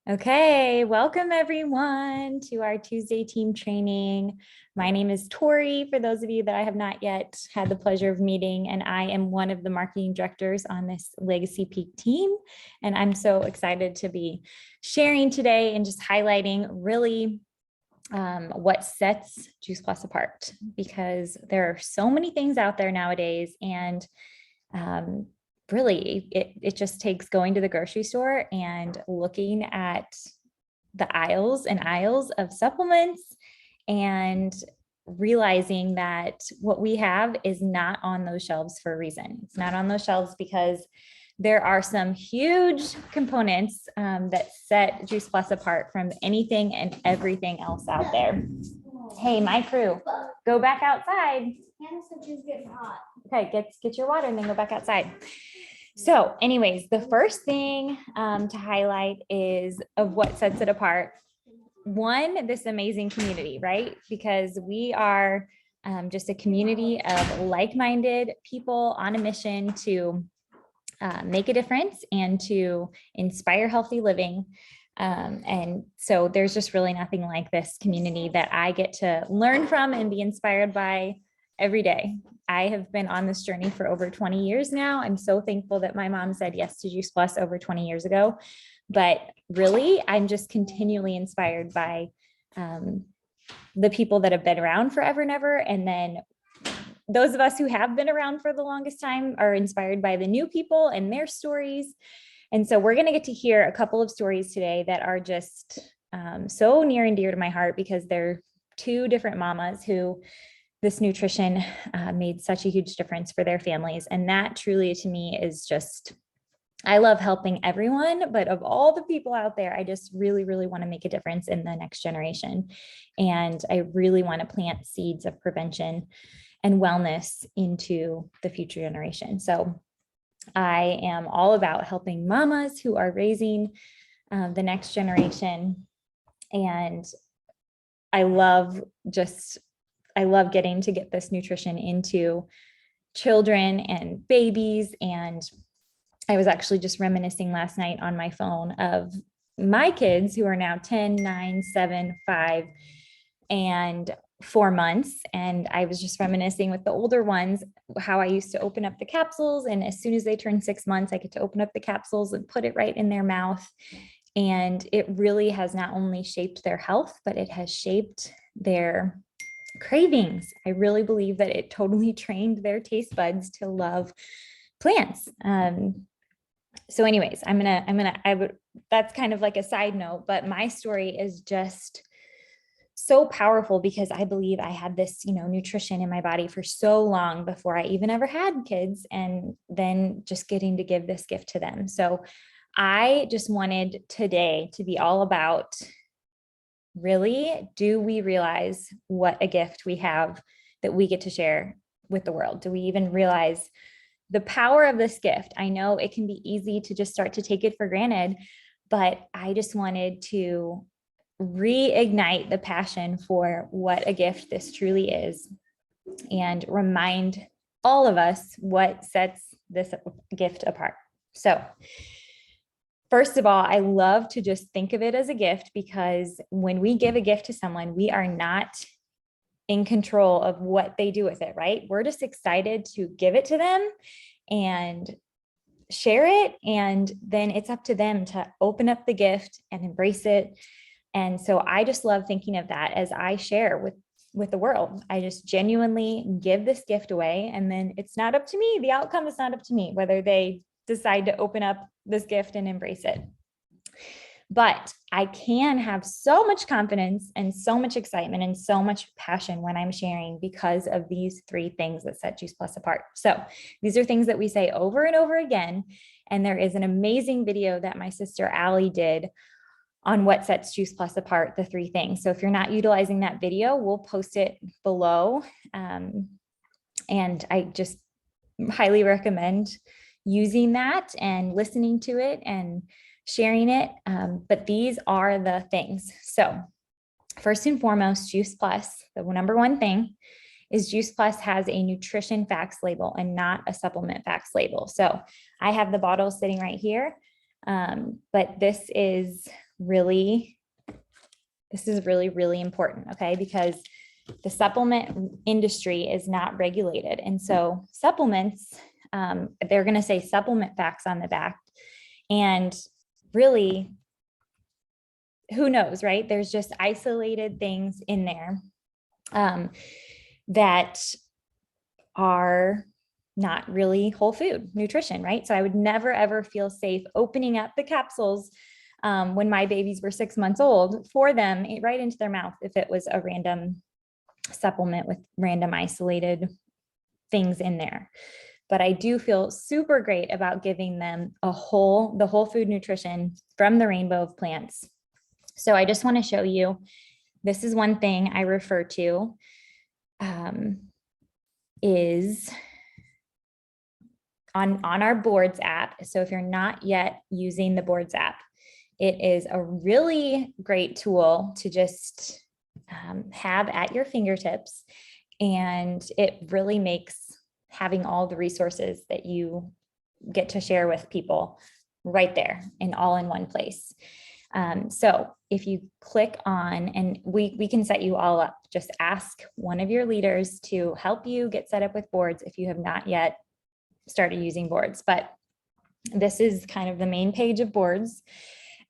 Okay, welcome everyone to our Tuesday team training. My name is Tori, for those of you that I have not yet had the pleasure of meeting, and I am one of the marketing directors on this Legacy Peak team. And I'm so excited to be sharing today and just highlighting really what sets Juice Plus apart, because there are so many things out there nowadays, and really it just takes going to the grocery store and looking at the aisles and aisles of supplements and realizing that what we have is not on those shelves for a reason. It's not on those shelves because there are some huge components that set Juice Plus apart from anything and everything else out there. Hey, my crew, go back outside. Okay, get your water and then go back outside. So anyways, the first thing to highlight is of what sets it apart. One, this amazing community, right? Because we are just a community of like-minded people on a mission to make a difference and to inspire healthy living. And so there's just really nothing like this community that I get to learn from and be inspired by every day. I have been on this journey for over 20 years now. I'm so thankful that my mom said yes to Juice Plus over 20 years ago. But really, I'm just continually inspired by the people that have been around forever and ever. And then those of us who have been around for the longest time are inspired by the new people and their stories. And so we're going to get to hear a couple of stories today that are just so near and dear to my heart, because they're two different mamas who this nutrition made such a huge difference for their families. And that truly to me is just, I love helping everyone, but of all the people out there, I just really, really want to make a difference in the next generation. And I really want to plant seeds of prevention and wellness into the future generation. So I am all about helping mamas who are raising the next generation. And I love getting to get this nutrition into children and babies. And I was actually just reminiscing last night on my phone of my kids who are now 10, 9, 7, 5, and 4 months. And I was just reminiscing with the older ones, how I used to open up the capsules. And as soon as they turn 6 months, I get to open up the capsules and put it right in their mouth. And it really has not only shaped their health, but it has shaped their cravings. I really believe that it totally trained their taste buds to love plants. So anyways, that's kind of like a side note, but my story is just so powerful because I believe I had this, nutrition in my body for so long before I even ever had kids, and then just getting to give this gift to them. So I just wanted today to be all about, really, do we realize what a gift we have that we get to share with the world? Do we even realize the power of this gift? I know it can be easy to just start to take it for granted, but I just wanted to reignite the passion for what a gift this truly is and remind all of us what sets this gift apart. So first of all, I love to just think of it as a gift, because when we give a gift to someone, we are not in control of what they do with it, right? We're just excited to give it to them and share it. And then it's up to them to open up the gift and embrace it. And so I just love thinking of that as I share with the world. I just genuinely give this gift away, and then it's not up to me. The outcome is not up to me, whether they decide to open up this gift and embrace it. But I can have so much confidence and so much excitement and so much passion when I'm sharing, because of these 3 things that set Juice Plus apart. So these are things that we say over and over again. And there is an amazing video that my sister Allie did on what sets Juice Plus apart, the 3 things. So if you're not utilizing that video, we'll post it below. And I just highly recommend using that and listening to it and sharing it. But these are the things. So first and foremost, Juice Plus, the number one thing is Juice Plus has a nutrition facts label and not a supplement facts label. So I have the bottle sitting right here. But this is really, really important, okay? Because the supplement industry is not regulated. And so supplements, they're going to say supplement facts on the back. And really, who knows, right? There's just isolated things in there that are not really whole food nutrition, right? So I would never, ever feel safe opening up the capsules when my babies were 6 months old for them right into their mouth if it was a random supplement with random isolated things in there. But I do feel super great about giving them the whole food nutrition from the rainbow of plants. So I just want to show you, this is one thing I refer to is on our Boards app. So if you're not yet using the Boards app, it is a really great tool to just have at your fingertips. And it really makes having all the resources that you get to share with people right there and all in one place. So if you click on, and we can set you all up, just ask one of your leaders to help you get set up with Boards if you have not yet started using Boards. But this is kind of the main page of Boards.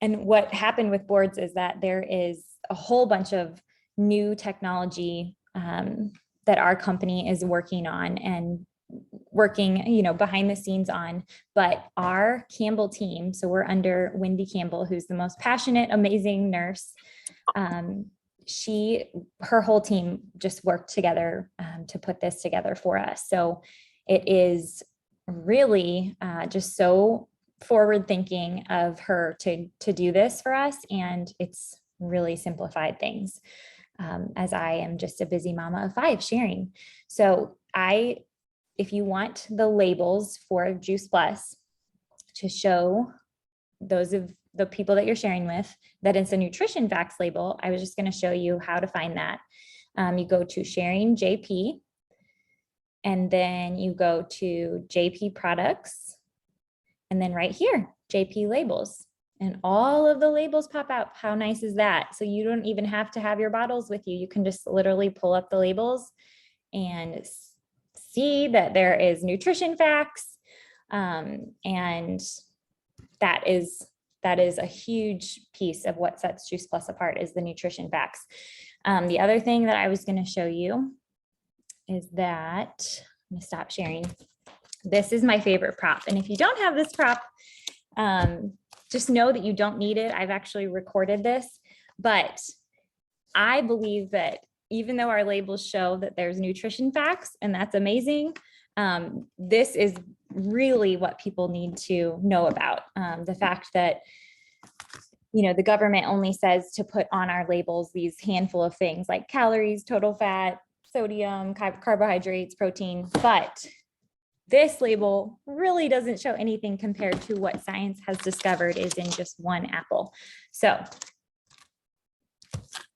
And what happened with Boards is that there is a whole bunch of new technology that our company is working on and working, behind the scenes on. But our Campbell team, so we're under Wendy Campbell, who's the most passionate, amazing nurse. Her whole team just worked together to put this together for us. So it is really just so forward thinking of her to do this for us. And it's really simplified things as I am just a busy mama of 5 sharing. So if you want the labels for Juice Plus to show those of the people that you're sharing with that it's a nutrition facts label, I was just going to show you how to find that. You go to Sharing JP, and then you go to JP Products, and then right here, JP Labels. And all of the labels pop out. How nice is that? So you don't even have to have your bottles with you. You can just literally pull up the labels and see that there is nutrition facts. And that is a huge piece of what sets Juice Plus apart, is the nutrition facts. The other thing that I was going to show you is that, I'm going to stop sharing. This is my favorite prop. And if you don't have this prop, just know that you don't need it. I've actually recorded this, but I believe that even though our labels show that there's nutrition facts, and that's amazing, this is really what people need to know about. The fact that, the government only says to put on our labels these handful of things like calories, total fat, sodium, carbohydrates, protein, but this label really doesn't show anything compared to what science has discovered is in just one apple. So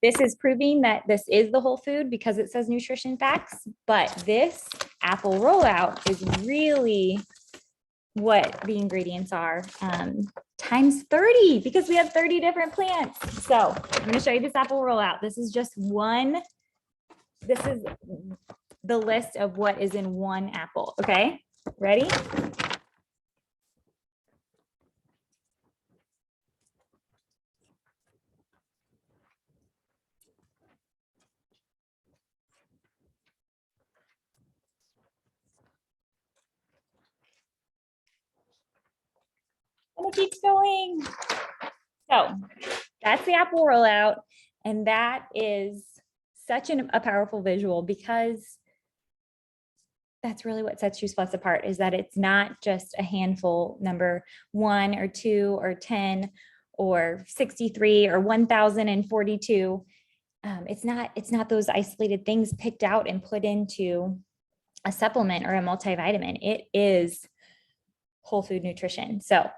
this is proving that this is the whole food because it says nutrition facts, but this apple rollout is really what the ingredients are times 30, because we have 30 different plants. So I'm going to show you this apple rollout. This is just one. This is the list of what is in one apple. Okay, ready? And it keeps going. So that's the apple rollout. And that is such a powerful visual, because that's really what sets Juice Plus apart, is that it's not just a handful, number 1 or 2 or 10 or 63 or 1042. It's not those isolated things picked out and put into a supplement or a multivitamin. It is whole food nutrition. So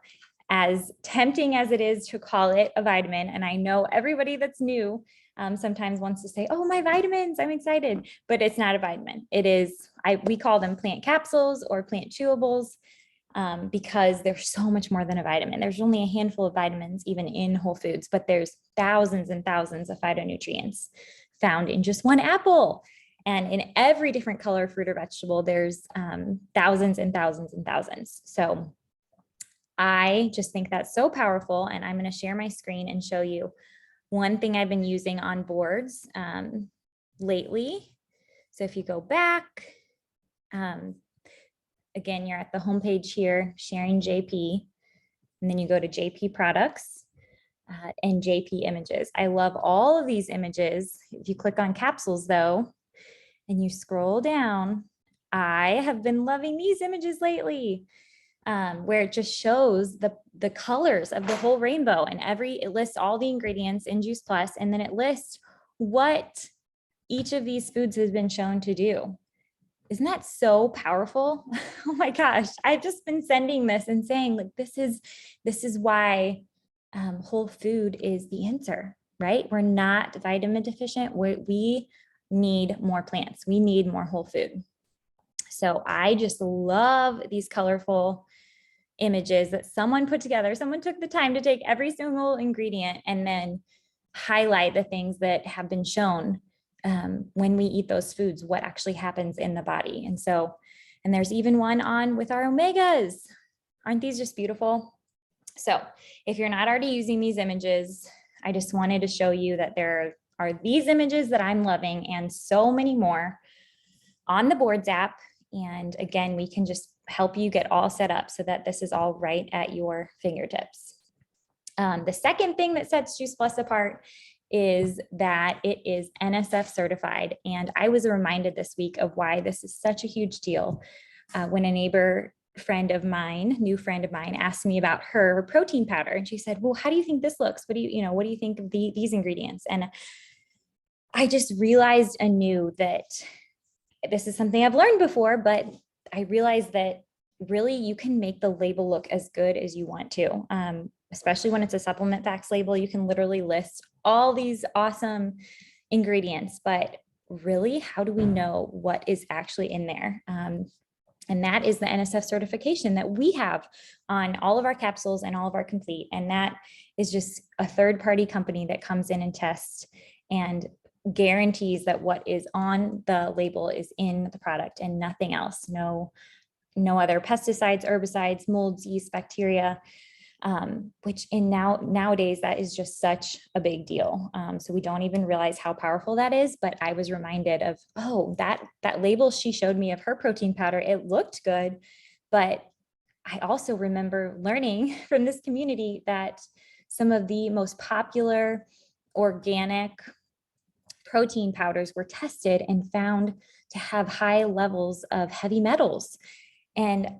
as tempting as it is to call it a vitamin, and I know everybody that's new sometimes wants to say, oh, my vitamins, I'm excited, but it's not a vitamin. It is, we call them plant capsules or plant chewables. because there's so much more than a vitamin. There's only a handful of vitamins even in whole foods, but there's thousands and thousands of phytonutrients found in just one apple. And in every different color fruit or vegetable, there's thousands and thousands and thousands. So I just think that's so powerful. And I'm going to share my screen and show you one thing I've been using on boards lately. So if you go back, again, you're at the homepage here, sharing JP, and then you go to JP products and JP images. I love all of these images. If you click on capsules though, and you scroll down, I have been loving these images lately, where it just shows the colors of the whole rainbow, and it lists all the ingredients in Juice Plus, and then it lists what each of these foods has been shown to do. Isn't that so powerful? Oh my gosh, I've just been sending this and saying, like, this is why whole food is the answer, right? We're not vitamin deficient. We need more plants. We need more whole food. So I just love these colorful images that someone put together. Someone took the time to take every single ingredient and then highlight the things that have been shown when we eat those foods, what actually happens in the body. And there's even one on with our omegas. Aren't these just beautiful? So if you're not already using these images, I just wanted to show you that there are these images that I'm loving and so many more on the Boards app. And again, we can just help you get all set up so that this is all right at your fingertips. The second thing that sets Juice Plus apart is that it is NSF certified. And I was reminded this week of why this is such a huge deal when a new friend of mine asked me about her protein powder. And she said, well, how do you think this looks? What do you think of these ingredients? And I just realized anew that this is something I've learned before, but I realized that really you can make the label look as good as you want to, especially when it's a supplement facts label. You can literally list all these awesome ingredients, but really, how do we know what is actually in there? And that is the NSF certification that we have on all of our capsules and all of our complete. And that is just a third-party company that comes in and tests and guarantees that what is on the label is in the product and nothing else. No other pesticides, herbicides, molds, yeast, bacteria, which nowadays that is just such a big deal. So we don't even realize how powerful that is. But I was reminded of, that label she showed me of her protein powder, it looked good. But I also remember learning from this community that some of the most popular organic protein powders were tested and found to have high levels of heavy metals. And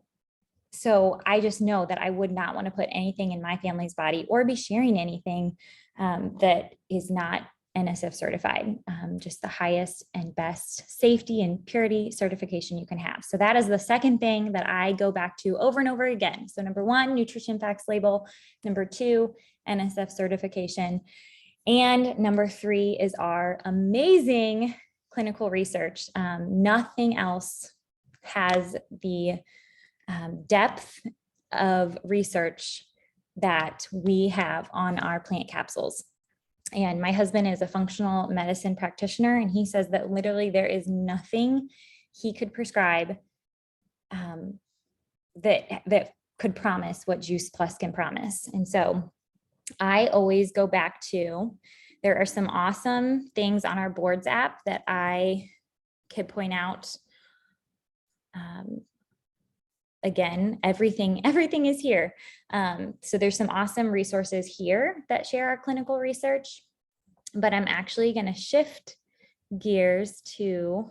so I just know that I would not want to put anything in my family's body or be sharing anything that is not NSF certified, just the highest and best safety and purity certification you can have. So that is the second thing that I go back to over and over again. So number one, nutrition facts label. Number two, NSF certification. And number three is our amazing clinical research. Nothing else has the depth of research that we have on our plant capsules. And my husband is a functional medicine practitioner, and he says that literally there is nothing he could prescribe that could promise what Juice Plus can promise. And so I always go back to, there are some awesome things on our Boards app that I could point out. Again, everything is here. So there's some awesome resources here that share our clinical research, but I'm actually going to shift gears to,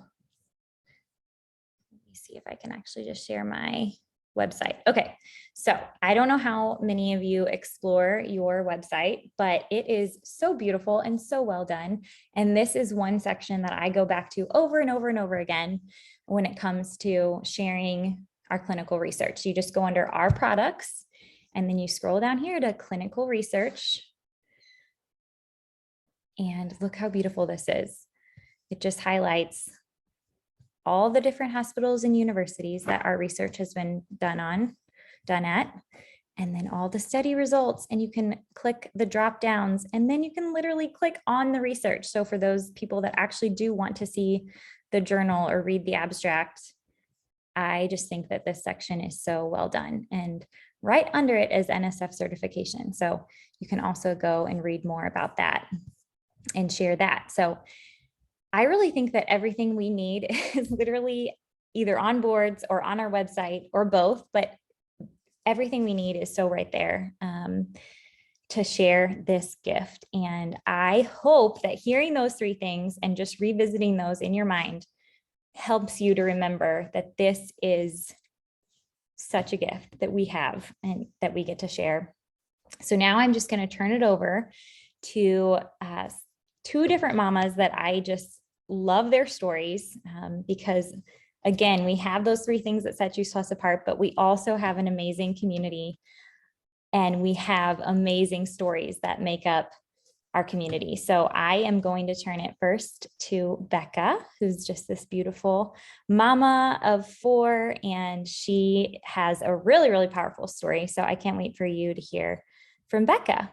let me see if I can actually just share my website. Okay, so I don't know how many of you explore your website, but it is so beautiful and so well done. And this is one section that I go back to over and over and over again when it comes to sharing our clinical research. You just go under our products and then you scroll down here to clinical research. And look how beautiful this is. It just highlights all the different hospitals and universities that our research has been done on. done at, and then all the study results, and you can click the drop downs, and then you can literally click on the research. So for those people that actually do want to see the journal or read the abstract, I just think that this section is so well done. And right under it is NSF certification. So you can also go and read more about that and share that. So I really think that everything we need is literally either on boards or on our website or both, but everything we need is so right there to share this gift. And I hope that hearing those three things and just revisiting those in your mind helps you to remember that this is such a gift that we have and that we get to share. So now I'm just going to turn it over to two different mamas that I just love their stories because again, we have those three things that set Juice Plus apart, but we also have an amazing community and we have amazing stories that make up our community. So I am going to turn it first to Bekah, who's just this beautiful mama of 4, and she has a really, really powerful story. So I can't wait for you to hear from Bekah.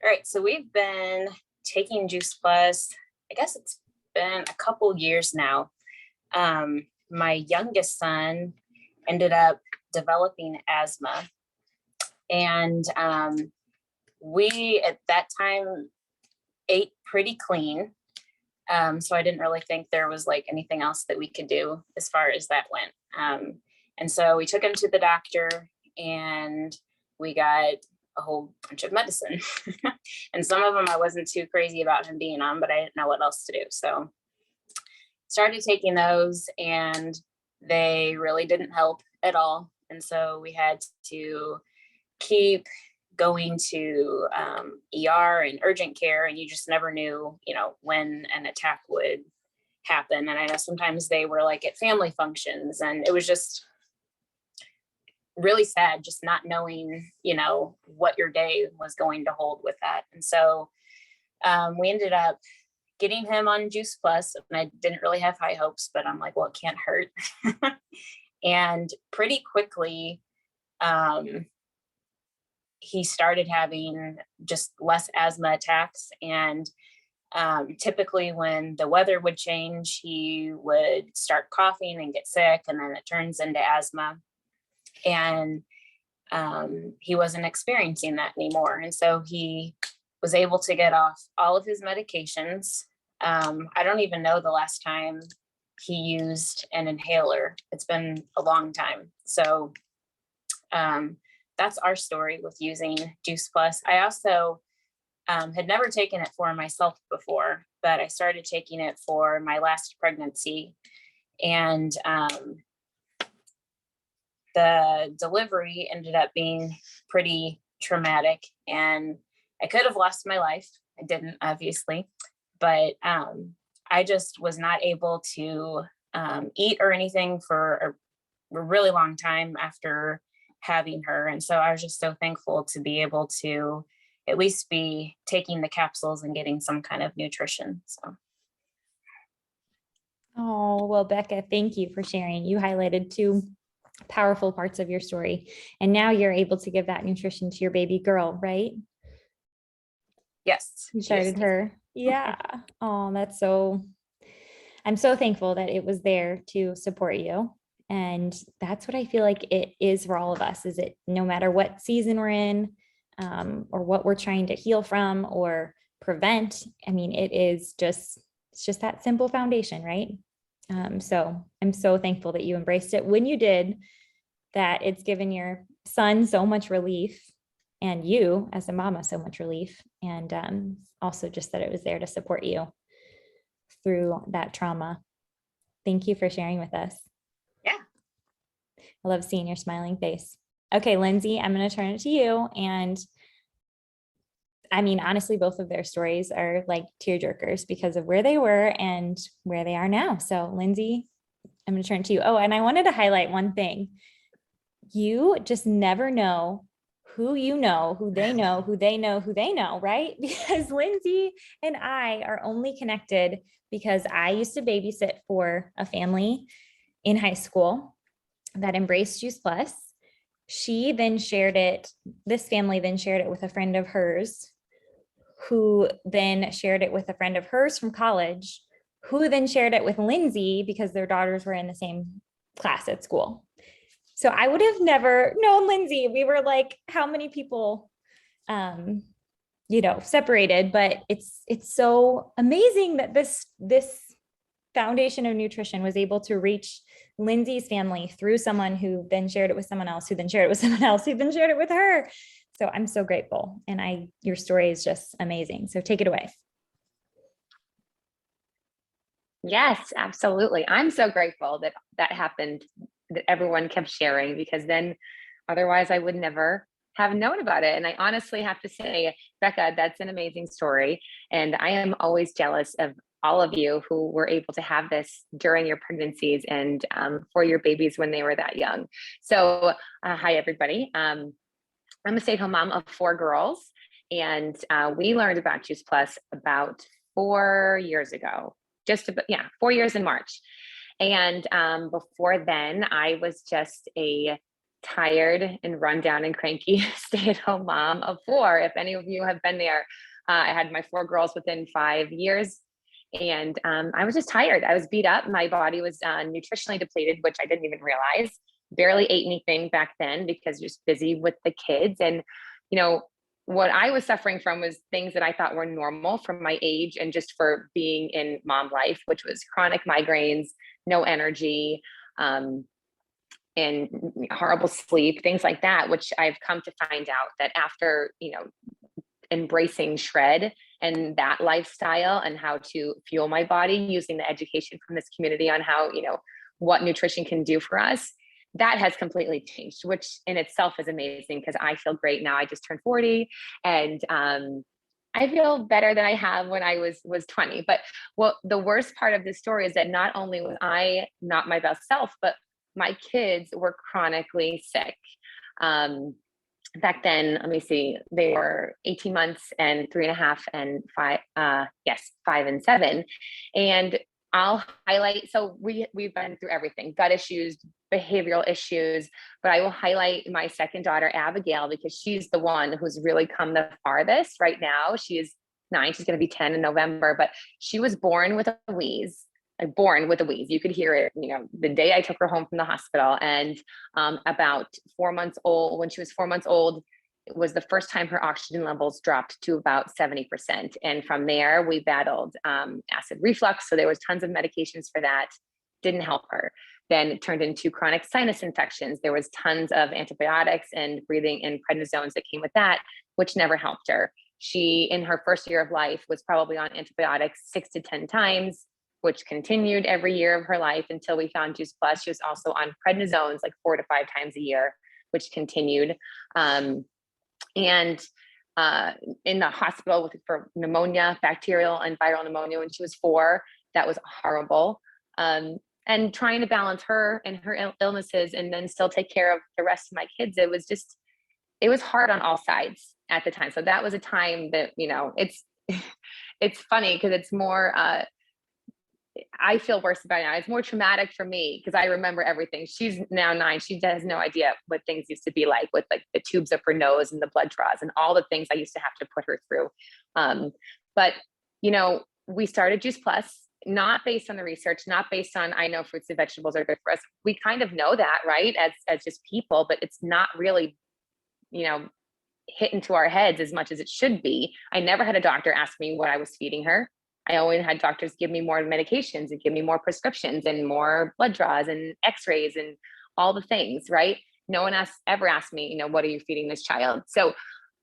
All right, so we've been taking Juice Plus, I guess it's been a couple years now. My youngest son ended up developing asthma, and we at that time ate pretty clean. So I didn't really think there was like anything else that we could do as far as that went. And so we took him to the doctor and we got a whole bunch of medicine. And some of them I wasn't too crazy about him being on, but I didn't know what else to do. So started taking those and they really didn't help at all. And so we had to keep going to ER and urgent care, and you just never knew, when an attack would happen. And I know sometimes they were like at family functions, and it was just really sad just not knowing, what your day was going to hold with that. And so we ended up getting him on Juice Plus, and I didn't really have high hopes, but I'm like, well, it can't hurt. And pretty quickly, he started having just less asthma attacks. And typically when the weather would change, he would start coughing and get sick, and then it turns into asthma. And he wasn't experiencing that anymore. And so he was able to get off all of his medications. I don't even know the last time he used an inhaler. It's been a long time. So that's our story with using Juice Plus. I also had never taken it for myself before, but I started taking it for my last pregnancy. And the delivery ended up being pretty traumatic, and I could have lost my life. I didn't, obviously, but I just was not able to eat or anything for a really long time after having her. And so I was just so thankful to be able to at least be taking the capsules and getting some kind of nutrition. So. Oh, well, Bekah, thank you for sharing. You highlighted two powerful parts of your story, and now you're able to give that nutrition to your baby girl, right? Yes. You started her. Yeah. Oh, I'm so thankful that it was there to support you. And that's what I feel like it is for all of us, is it no matter what season we're in, or what we're trying to heal from or prevent. I mean, it's just that simple foundation, right? So I'm so thankful that you embraced it when you did, that it's given your son so much relief and you as a mama so much relief. And also just that it was there to support you through that trauma. Thank you for sharing with us. Yeah. I love seeing your smiling face. Okay, Lindsay, I'm going to turn it to you. And I mean, honestly, both of their stories are like tearjerkers because of where they were and where they are now. So Lindsay, I'm going to turn to you. Oh, and I wanted to highlight one thing. You just never know who you know, who they know, who they know, who they know, right? Because Lindsay and I are only connected because I used to babysit for a family in high school that embraced Juice Plus. She then shared it, this family then shared it with a friend of hers, who then shared it with a friend of hers from college, who then shared it with Lindsay because their daughters were in the same class at school. So I would have never known Lindsay. We were like, how many people, separated, but it's so amazing that this foundation of nutrition was able to reach Lindsay's family through someone who then shared it with someone else, who then shared it with someone else, who then shared it with her. So I'm so grateful. And your story is just amazing. So take it away. Yes, absolutely. I'm so grateful that that happened, that everyone kept sharing, because then otherwise I would never have known about it. And I honestly have to say, Bekah, that's an amazing story. And I am always jealous of all of you who were able to have this during your pregnancies and for your babies when they were that young. So hi, everybody. I'm a stay-at-home mom of 4 girls, and we learned about Juice Plus about 4 years ago, 4 years in March. And before then, I was just a tired and run down and cranky stay-at-home mom of 4. If any of you have been there, I had my 4 girls within 5 years, and I was just tired. I was beat up. My body was nutritionally depleted, which I didn't even realize. Barely ate anything back then because just busy with the kids. And, what I was suffering from was things that I thought were normal for my age and just for being in mom life, which was chronic migraines, no energy, and horrible sleep, things like that, which I've come to find out that after, embracing shred and that lifestyle and how to fuel my body using the education from this community on how, what nutrition can do for us, that has completely changed, which in itself is amazing because I feel great now. I just turned 40 and I feel better than I have when I was 20. But the worst part of this story is that not only was I not my best self, but my kids were chronically sick. Back then, let me see, they were 18 months and 3.5 and 5, 5 and 7. And I'll highlight, so we've been through everything, gut issues, behavioral issues, but I will highlight my second daughter, Abigail, because she's the one who's really come the farthest right now. She is 9, she's going to be 10 in November, but she was born with a wheeze. You could hear it, the day I took her home from the hospital. And about 4 months old, when she was 4 months old, it was the first time her oxygen levels dropped to about 70%. And from there, we battled acid reflux. So there was tons of medications for that. Didn't help her. Then it turned into chronic sinus infections. There was tons of antibiotics and breathing and prednisones that came with that, which never helped her. She, in her first year of life, was probably on antibiotics 6 to 10 times, which continued every year of her life until we found Juice Plus. She was also on prednisones like 4 to 5 times a year, which continued. And in the hospital for pneumonia, bacterial and viral pneumonia when she was 4, that was horrible. And trying to balance her and her illnesses and then still take care of the rest of my kids, it was hard on all sides at the time. So that was a time that, it's funny because it's more, I feel worse about it now. It's more traumatic for me because I remember everything. She's now 9. She has no idea what things used to be like with like the tubes up her nose and the blood draws and all the things I used to have to put her through. But, we started Juice Plus, not based on the research, not based on, I know fruits and vegetables are good for us. We kind of know that, right? As just people, but it's not really, hit into our heads as much as it should be. I never had a doctor ask me what I was feeding her. I always had doctors give me more medications and give me more prescriptions and more blood draws and x-rays and all the things, right? No one ever asked me, what are you feeding this child? So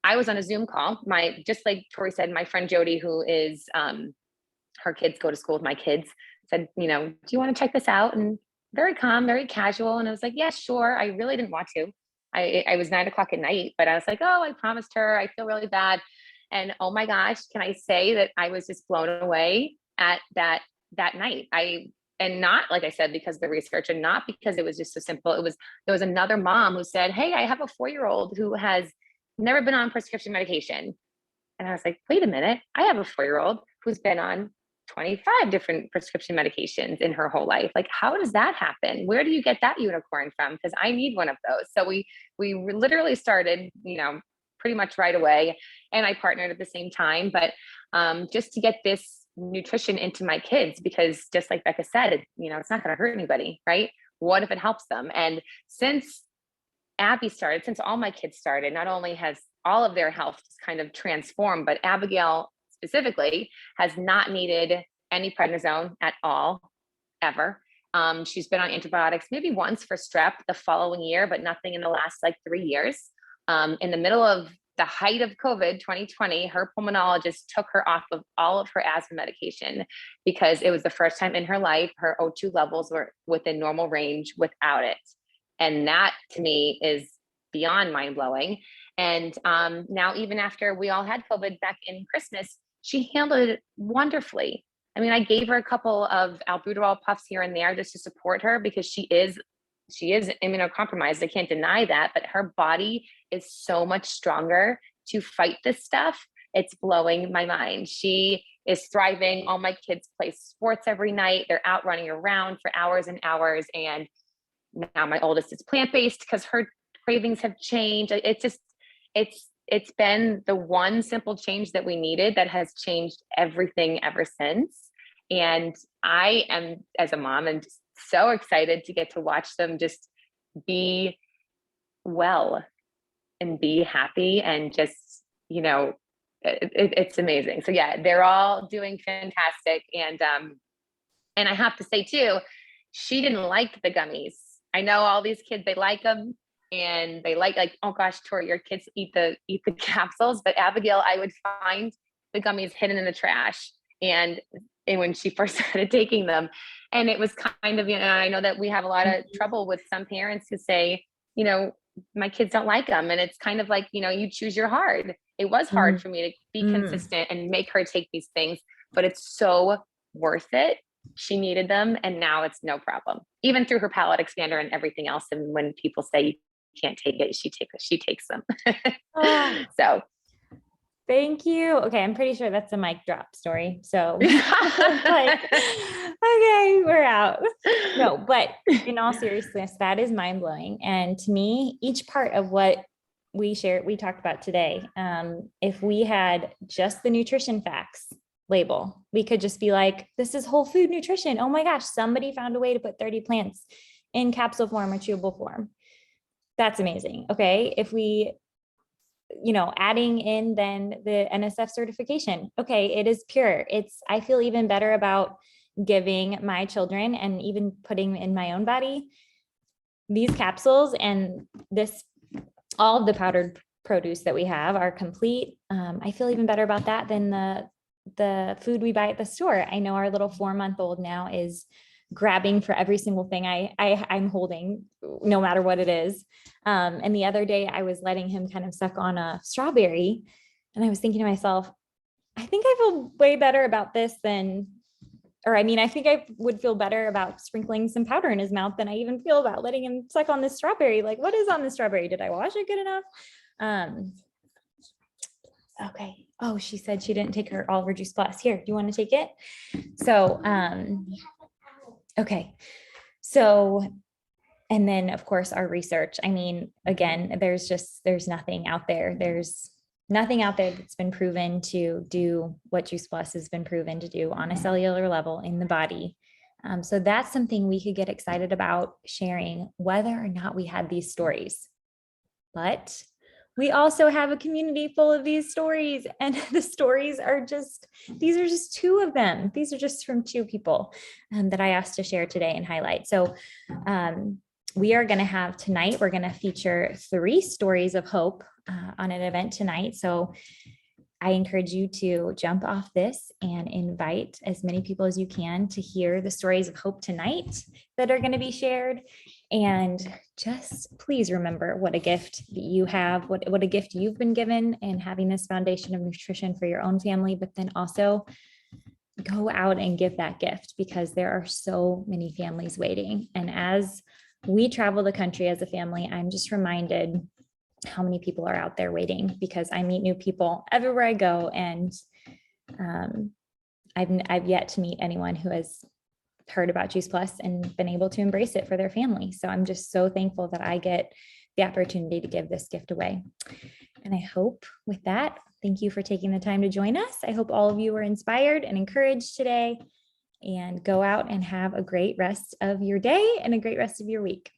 I was on a Zoom call. Just like Tori said, my friend Jody, who is, her kids go to school with my kids, said, do you want to check this out? And very calm, very casual. And I was like, yeah, sure. I really didn't want to. I was 9 o'clock at night, but I was like, oh, I promised her, I feel really bad. And oh my gosh, can I say that I was just blown away at that night. And not, like I said, because of the research and not because it was just so simple. There was another mom who said, hey, I have a 4-year-old who has never been on prescription medication. And I was like, wait a minute, I have a 4-year-old who's been on 25 different prescription medications in her whole life. Like, how does that happen? Where do you get that unicorn from? Because I need one of those. So we literally started, pretty much right away. And I partnered at the same time, but just to get this nutrition into my kids, because just like Bekah said, it's not going to hurt anybody, right? What if it helps them? And since all my kids started, not only has all of their health just kind of transformed, but Abigail specifically has not needed any prednisone at all, ever. She's been on antibiotics maybe once for strep the following year, but nothing in the last 3 years. In the middle of the height of COVID 2020, her pulmonologist took her off of all of her asthma medication because it was the first time in her life her O2 levels were within normal range without it. And that to me is beyond mind blowing. And now, even after we all had COVID back in Christmas, she handled it wonderfully. I mean, I gave her a couple of albuterol puffs here and there just to support her because she is immunocompromised. I can't deny that, but her body is so much stronger to fight this stuff. It's blowing my mind. She is thriving. All my kids play sports every night. They're out running around for hours and hours. And now my oldest is plant-based because her cravings have changed. It's been the one simple change that we needed that has changed everything ever since. And I am, as a mom, and just so excited to get to watch them just be well and be happy and just, it's amazing. So yeah, they're all doing fantastic. And I have to say too, she didn't like the gummies. I know all these kids, they like them and they like, oh gosh, Tori, your kids eat the capsules, but Abigail, I would find the gummies hidden in the trash. And when she first started taking them, and it was kind of, I know that we have a lot of trouble with some parents who say, my kids don't like them. And it's kind of like, you choose your hard. It was hard for me to be consistent and make her take these things, but it's so worth it. She needed them, and now it's no problem, even through her palate expander and everything else. And when people say you can't take it, she takes them. So thank you. Okay, I'm pretty sure that's a mic drop story. So okay, we're out. No, but in all seriousness, that is mind blowing. And to me, each part of what we talked about today, if we had just the nutrition facts label, we could just be like, this is whole food nutrition. Oh my gosh, somebody found a way to put 30 plants in capsule form or chewable form. That's amazing. Okay. If we, adding in then the NSF certification, okay, it is pure. I feel even better about giving my children and even putting in my own body these capsules, and all of the powdered produce that we have are complete. I feel even better about that than the food we buy at the store. I know our little 4-month-old now is grabbing for every single thing I'm holding, no matter what it is. And the other day I was letting him kind of suck on a strawberry, and I was thinking to myself, I think I feel way better about this I think I would feel better about sprinkling some powder in his mouth than I even feel about letting him suck on this strawberry. Like, what is on the strawberry? Did I wash it good enough? Okay. Oh, she said she didn't take all of her Juice Plus. Here, do you want to take it? So, okay. So, and then of course our research. I mean, again, there's nothing out there. There's nothing out there that's been proven to do what Juice Plus has been proven to do on a cellular level in the body. So that's something we could get excited about sharing, whether or not we had these stories. But we also have a community full of these stories, and the stories these are just 2 of them. These are just from 2 people that I asked to share today and highlight. So we are going to have tonight, we're going to feature 3 stories of hope on an event tonight. So I encourage you to jump off this and invite as many people as you can to hear the stories of hope tonight that are going to be shared. And just please remember what a gift that you have, what a gift you've been given in having this foundation of nutrition for your own family, but then also go out and give that gift, because there are so many families waiting. And as we travel the country as a family, I'm just reminded how many people are out there waiting, because I meet new people everywhere I go. And I've yet to meet anyone who has heard about Juice Plus and been able to embrace it for their family. So I'm just so thankful that I get the opportunity to give this gift away. And I hope with that, thank you for taking the time to join us. I hope all of you were inspired and encouraged today, and go out and have a great rest of your day and a great rest of your week.